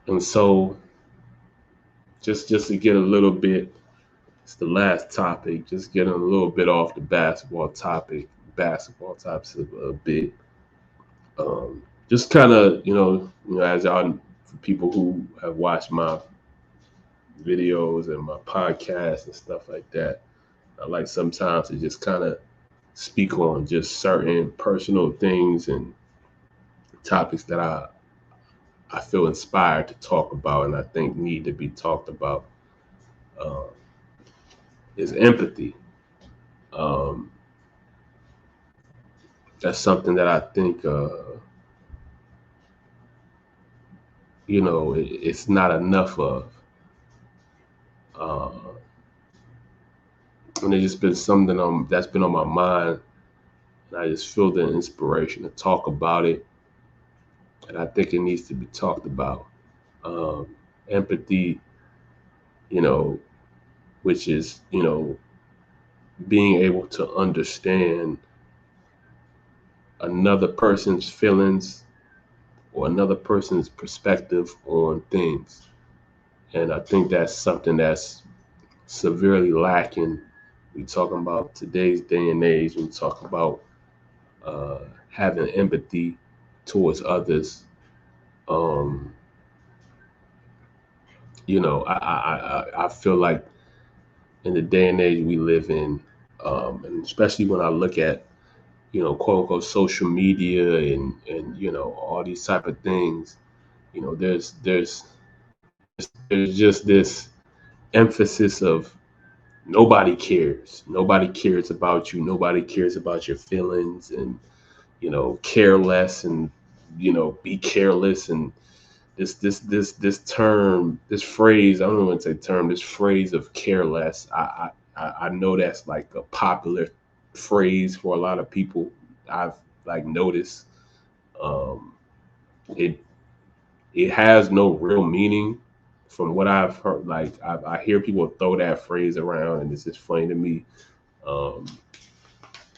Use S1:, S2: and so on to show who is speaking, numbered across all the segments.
S1: And so just to get a little bit, it's the last topic, just getting a little bit off the basketball topics a bit. Just kind of, as y'all, for people who have watched my videos and my podcasts and stuff like that, I like sometimes to just kind of speak on just certain personal things and topics that I feel inspired to talk about and I think need to be talked about. Uh, is empathy. Um, that's something that I think, it's not enough of. Uh, and it's just been something that's been on my mind. And I just feel the inspiration to talk about it. And I think it needs to be talked about. Um, Empathy, you know, which is, being able to understand another person's feelings or another person's perspective on things. And I think that's something that's severely lacking. We talking about today's day and age. We talk about uh, having empathy towards others. Um, I feel like in the day and age we live in, and especially when I look at quote unquote social media and all these type of things, there's just this emphasis of nobody cares. Nobody cares about you. Nobody cares about your feelings and care less and be careless and this term, this phrase, I don't want to say term, this phrase of careless. I know that's like a popular phrase for a lot of people. I've like noticed um it it has no real meaning from what I've heard. Like I hear people throw that phrase around and it's just funny to me. Um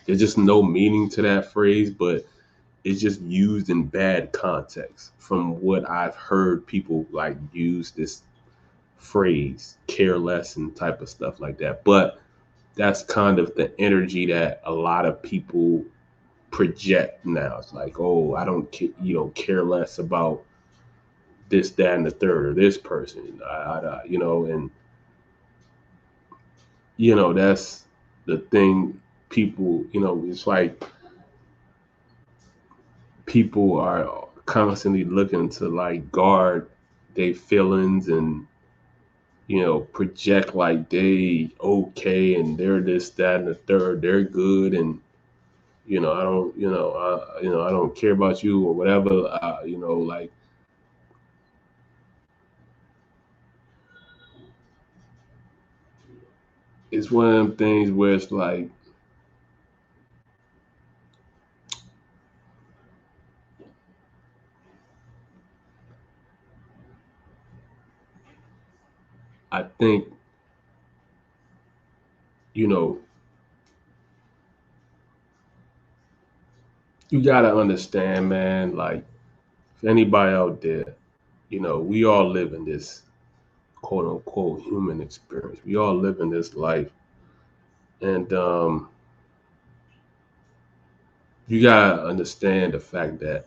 S1: there's just no meaning to that phrase, but it's just used in bad context from what I've heard people like use this phrase, care less and type of stuff like that. But that's kind of the energy that a lot of people project now. It's like, oh, I don't you don't care less about this, that, and the third, or this person, and that's the thing. People, it's like people are constantly looking to like guard their feelings and project like they okay and they're this, that, and the third, they're good, and I don't, I don't care about you or whatever, like it's one of them things where it's like I think you know you gotta understand, man. Like, if anybody out there, we all live in this quote unquote human experience. We all live in this life, and you gotta understand the fact that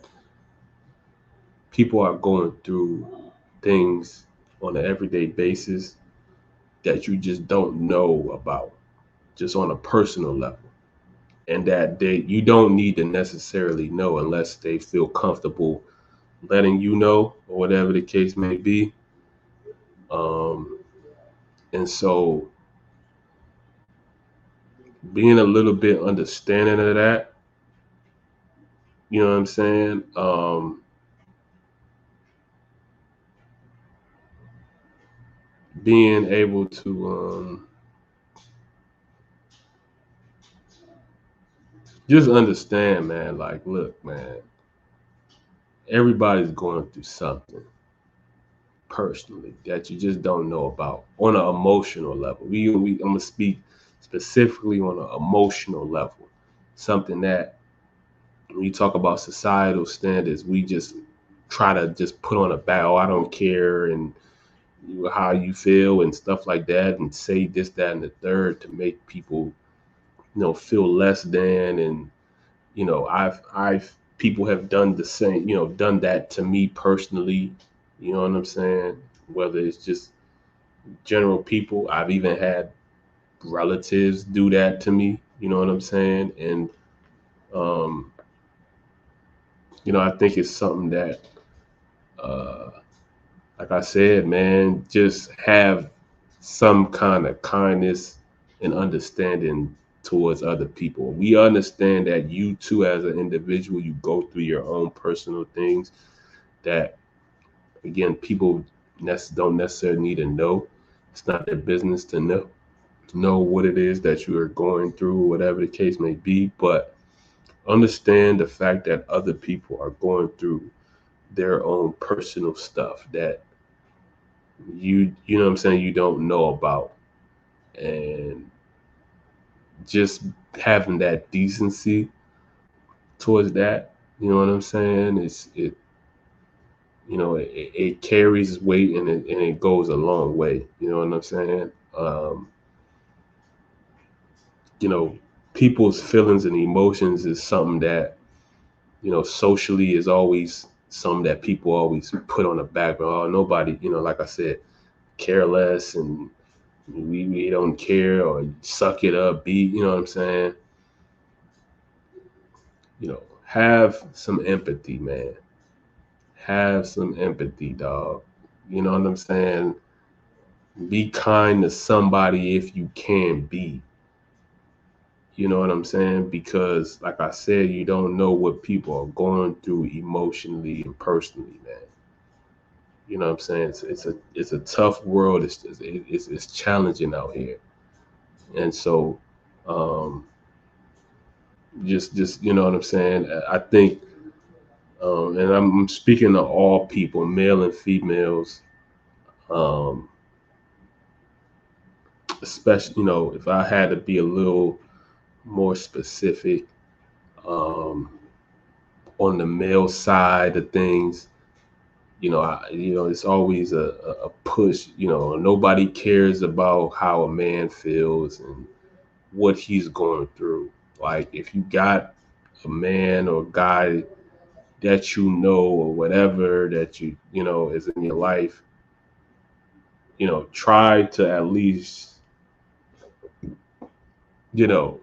S1: people are going through things on an everyday basis that you just don't know about, just on a personal level, and that you don't need to necessarily know unless they feel comfortable letting you know, or whatever the case may be. Um, and so, being a little bit understanding of that, you know what I'm saying? Being able to just understand, man. Like, look, man, everybody's going through something personally that you just don't know about on an emotional level. I'm gonna speak specifically on an emotional level, something that when you talk about societal standards, we just try to just put on a bow, I don't care, and how you feel and stuff like that, and say this, that, and the third to make people, feel less than. And I've people have done the same, done that to me personally. You know what I'm saying? Whether it's just general people, I've even had relatives do that to me. You know what I'm saying? And um, I think it's something that, uh, like I said, man, just have some kind of kindness and understanding towards other people. We understand that you too, as an individual, you go through your own personal things that, again, people don't necessarily need to know. It's not their business to know what it is that you are going through, whatever the case may be. But understand the fact that other people are going through their own personal stuff that you know what I'm saying, you don't know about. And just having that decency towards that, you know what I'm saying, it carries weight, and it goes a long way. You know what I'm saying? You know, people's feelings and emotions is something that, socially is always something that people always put on the background. Oh, nobody, like I said, care less, and we don't care, or suck it up, you know what I'm saying? Have some empathy, man. Have some empathy, dog. You know what I'm saying? Be kind to somebody if you can be. You know what I'm saying? Because, like I said, you don't know what people are going through emotionally and personally, man. You know what I'm saying? It's a tough world. It's challenging out here, and so um, just you know what I'm saying. I think, and I'm speaking to all people, male and females, um, especially, if I had to be a little more specific, um, on the male side of things, it's always a push. Nobody cares about how a man feels and what he's going through. Like, if you got a man or guy that or whatever that is in your life, try to at least, you know,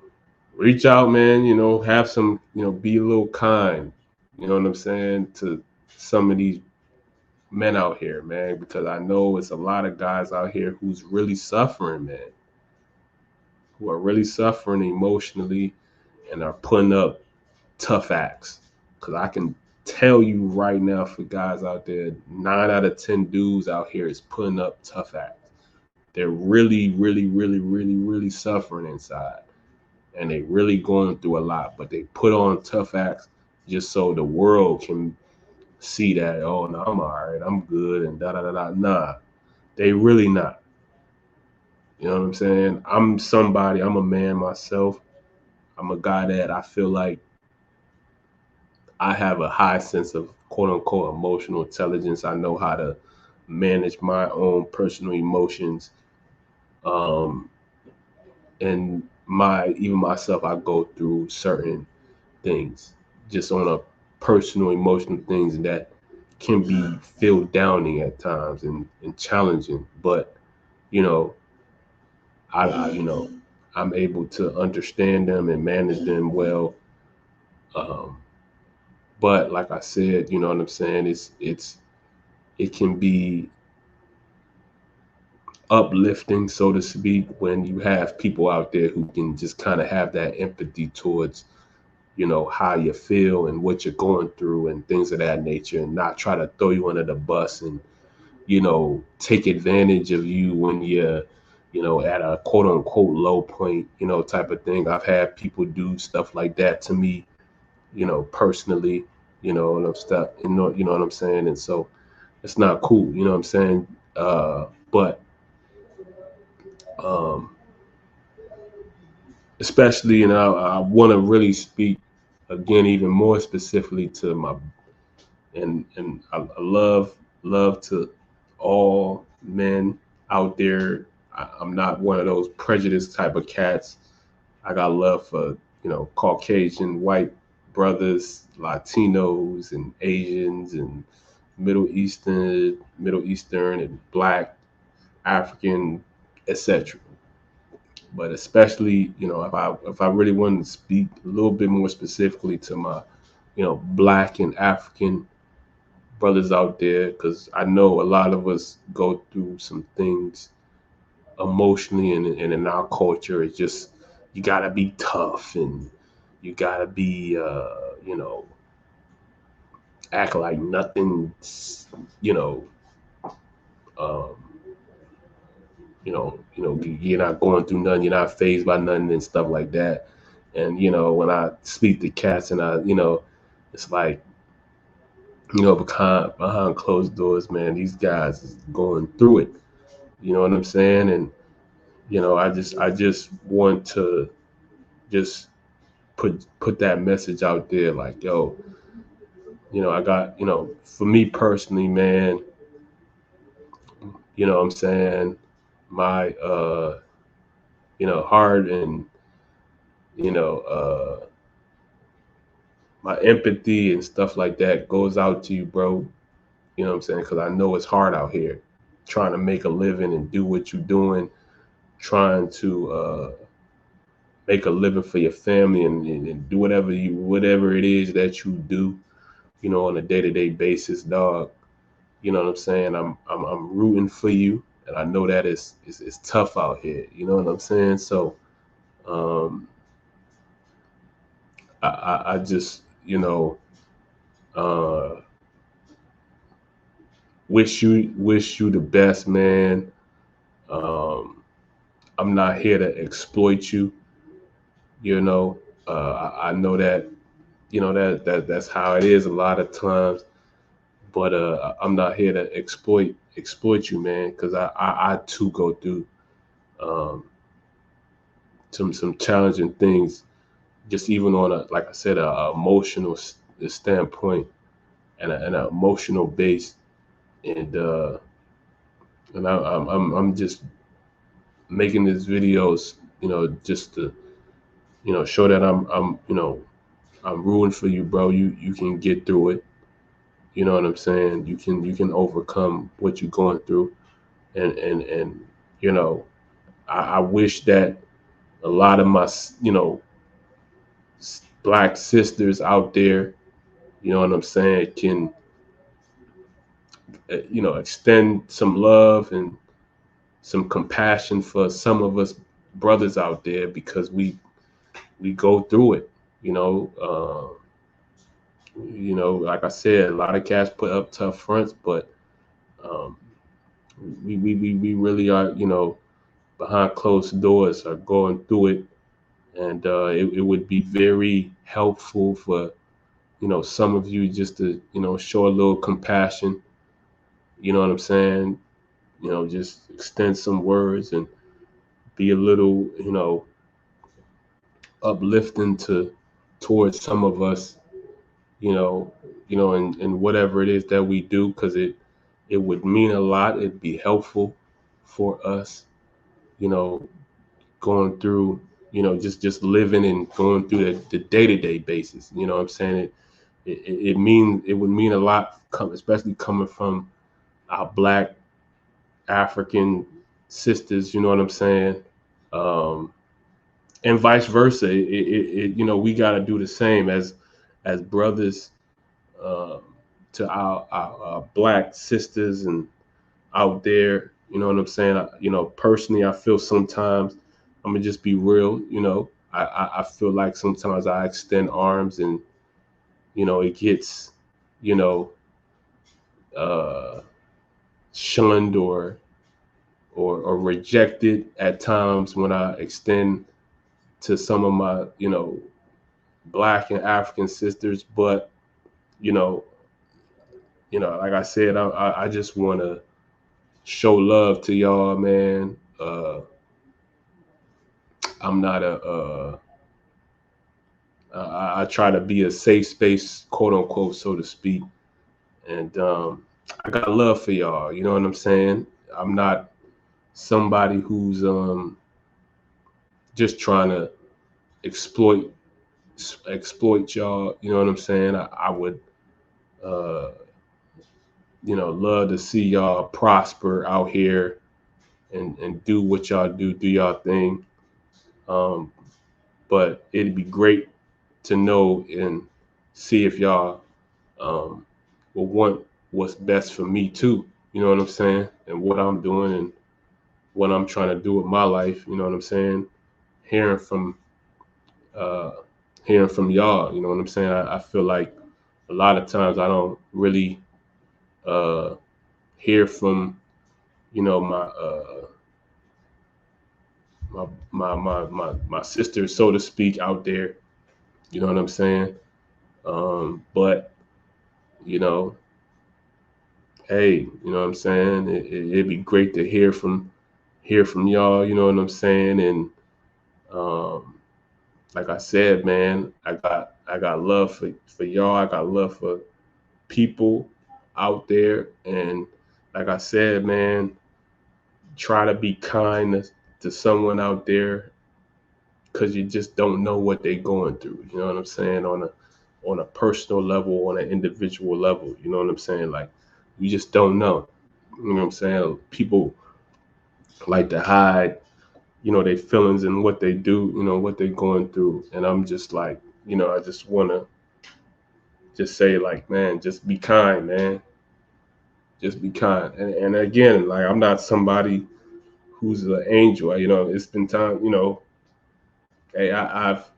S1: reach out, man. Have some, be a little kind. You know what I'm saying, to some of these men out here, man, because I know it's a lot of guys out here who's really suffering, man, who are really suffering emotionally and are putting up tough acts. Because I can tell you right now, for guys out there, 9 out of 10 dudes out here is putting up tough acts. They're really, really, really, really, really suffering inside, and they really going through a lot. But they put on tough acts just so the world can see that, oh no, I'm all right, I'm good, and da da da da. Nah, they really not. You know what I'm saying? I'm a man myself. I'm a guy that I feel like I have a high sense of quote unquote emotional intelligence. I know how to manage my own personal emotions. Um, and even myself, I go through certain things just on a personal emotional things that can be feel downing at times, and challenging. But, you know, I I'm able to understand them and manage them well. Um, but like I said, you know what I'm saying? It can be uplifting, so to speak, when you have people out there who can just kind of have that empathy towards, how you feel and what you're going through and things of that nature, and not try to throw you under the bus and, take advantage of you when you're, at a quote unquote low point, type of thing. I've had people do stuff like that to me, personally, and I'm stuff, you know what I'm saying? And so it's not cool, you know what I'm saying? But um, especially, I want to really speak again, even more specifically to and I love to all men out there. I'm not one of those prejudiced type of cats. I got love for, Caucasian white brothers, Latinos and Asians and Middle Eastern and Black, African, etc. But especially, if I really wanted to speak a little bit more specifically to my, Black and African brothers out there, because I know a lot of us go through some things emotionally, and in our culture, it's just you gotta be tough, and you gotta be, act like nothing's, you know, um, you're not going through nothing, you're not phased by nothing and stuff like that. And when I speak to cats, and it's like, behind closed doors, man, these guys is going through it. You know what I'm saying? And I just want to just put that message out there, like, yo, I got, for me personally, man, what I'm saying, my heart, and you know uh my empathy and stuff like that goes out to you, bro. You know what I'm saying? Because I know it's hard out here trying to make a living and do what you're doing, trying to make a living for your family, and do whatever it is that you do, on a day-to-day basis, dog. You know what I'm saying? I'm rooting for you, and I know that it's tough out here. You know what I'm saying? So um, I just uh, wish you the best, man. Um, I'm not here to exploit you. You know, I know that that's how it is a lot of times. But I'm not here to exploit you, man, because I too go through um, some challenging things, just even on a, like I said, a emotional standpoint, and an emotional base. And I'm just making these videos, just to show that I'm rooting for you, bro. You can get through it. You know what I'm saying? You can overcome what you're going through, and you know I wish that a lot of my black sisters out there, you know what I'm saying, can extend some love and some compassion for some of us brothers out there, because we go through it. You know, like I said, a lot of cats put up tough fronts, but um, we really are, behind closed doors, are going through it. And it would be very helpful for some of you just to show a little compassion. You know what I'm saying? Just extend some words and be a little uplifting towards some of us, you know, and whatever it is that we do, because it would mean a lot. It'd be helpful for us, you know, going through, just living and going through the day-to-day basis. You know what I'm saying? It would mean a lot, especially coming from our black African sisters. You know what I'm saying? Um, and vice versa. We got to do the same as brothers, um, to our black sisters and out there. You know what I'm saying? Personally, I feel sometimes, I'm gonna just be real. I feel like sometimes I extend arms, and it gets you know uh, shunned, or rejected at times when I extend to some of my black and African sisters. But you know like I said, I just want to show love to y'all, man. I'm not I try to be a safe space, quote unquote, so to speak, And I got love for y'all. You know what I'm saying? I'm not somebody who's just trying to exploit y'all. You know what I'm saying? I would uh, love to see y'all prosper out here and do what y'all do y'all thing. Um, but it'd be great to know and see if y'all will want what's best for me too. You know what I'm saying? And what I'm doing and what I'm trying to do with my life. You know what I'm saying? Hearing from uh, hearing from y'all. You know what I'm saying? I feel like a lot of times I don't really uh, hear from my sisters, so to speak, out there. You know what I'm saying? But you know, hey, you know what I'm saying? It'd be great to hear from y'all. You know what I'm saying? And um, like I said, man, I got love for y'all. I got love for people out there, and like I said, man, try to be kind to someone out there because you just don't know what they're going through. You know what I'm saying? On a personal level, on an individual level. You know what I'm saying? Like you just don't know. You know what I'm saying? People like to hide, their feelings and what they do, what they're going through. And I'm just like, I just wanna just say like, man, just be kind, man. Just be kind. And again, like I'm not somebody who's an angel. It's been time, hey, I've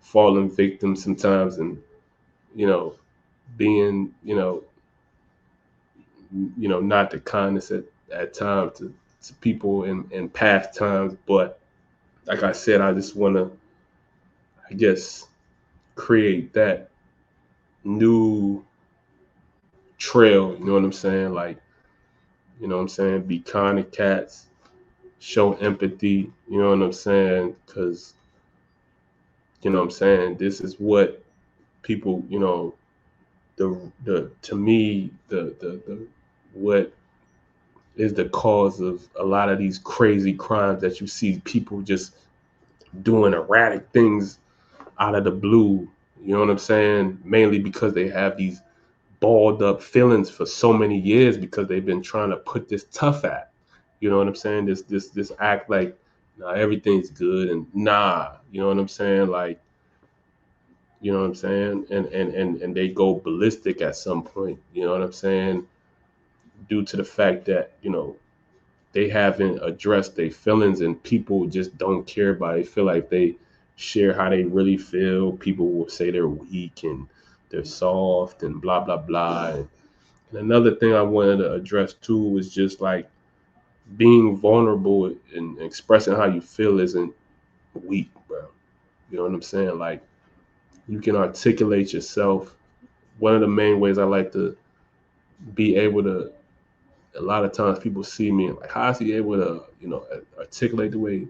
S1: fallen victim sometimes and, you know, being, not the kindness at times to people in past times. But like I said, I just want to, I guess, create that new trail. You know what I'm saying? Like, you know what I'm saying? Be kind to cats, show empathy. You know what I'm saying? Because, you know what I'm saying? This is what people, the to me, the what is the cause of a lot of these crazy crimes that you see people just doing erratic things out of the blue. You know what I'm saying? Mainly because they have these balled up feelings for so many years because they've been trying to put this tough act. You know what I'm saying? This act like nah, everything's good and nah, you know what I'm saying? Like, you know what I'm saying? And they go ballistic at some point, you know what I'm saying? Due to the fact that, they haven't addressed their feelings and people just don't care about it. They feel like they share how they really feel. People will say they're weak and they're soft and blah blah blah. And another thing I wanted to address too was just like being vulnerable and expressing how you feel isn't weak, bro. You know what I'm saying? Like you can articulate yourself. One of the main ways I like to be able to, a lot of times people see me like, how is he able to, articulate the way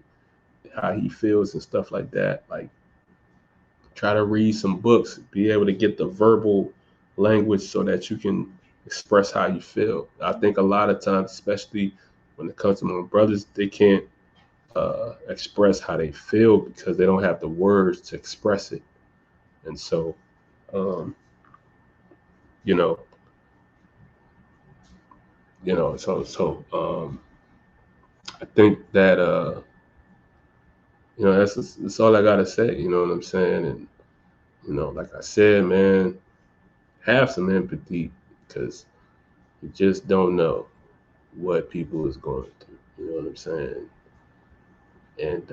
S1: how he feels and stuff like that. Like try to read some books, be able to get the verbal language so that you can express how you feel. I think a lot of times, especially when it comes to my brothers, they can't express how they feel because they don't have the words to express it. And so, um, you know, I think that that's all I gotta say. You know what I'm saying? And like I said, man, have some empathy because you just don't know what people is going through. You know what I'm saying? And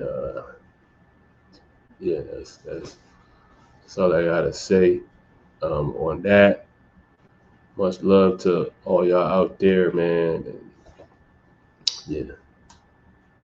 S1: yeah, that's all I gotta say on that. Much love to all y'all out there, man. And yeah.